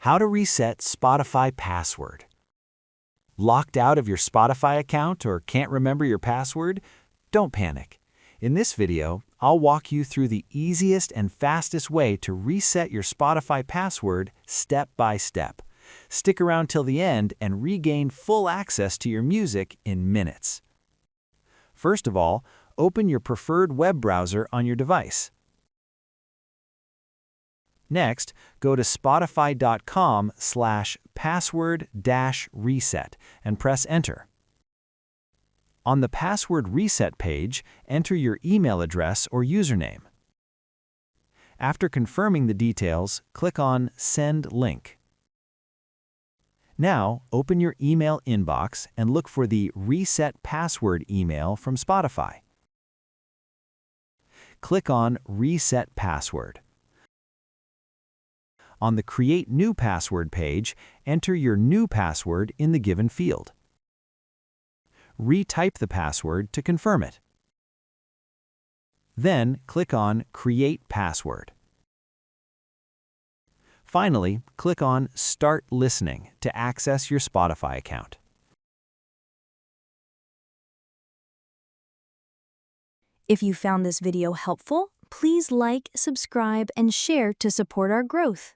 How to reset Spotify password. Locked out of your Spotify account or can't remember your password? Don't panic. In this video, I'll walk you through the easiest and fastest way to reset your Spotify password step by step. Stick around till the end and regain full access to your music in minutes. First of all, open your preferred web browser on your device. Next, go to spotify.com/password-reset and press Enter. On the password reset page, enter your email address or username. After confirming the details, click on Send Link. Now, open your email inbox and look for the Reset Password email from Spotify. Click on Reset Password. On the Create New Password page, enter your new password in the given field. Retype the password to confirm it. Then, click on Create Password. Finally, click on Start Listening to access your Spotify account. If you found this video helpful, please like, subscribe, and share to support our growth.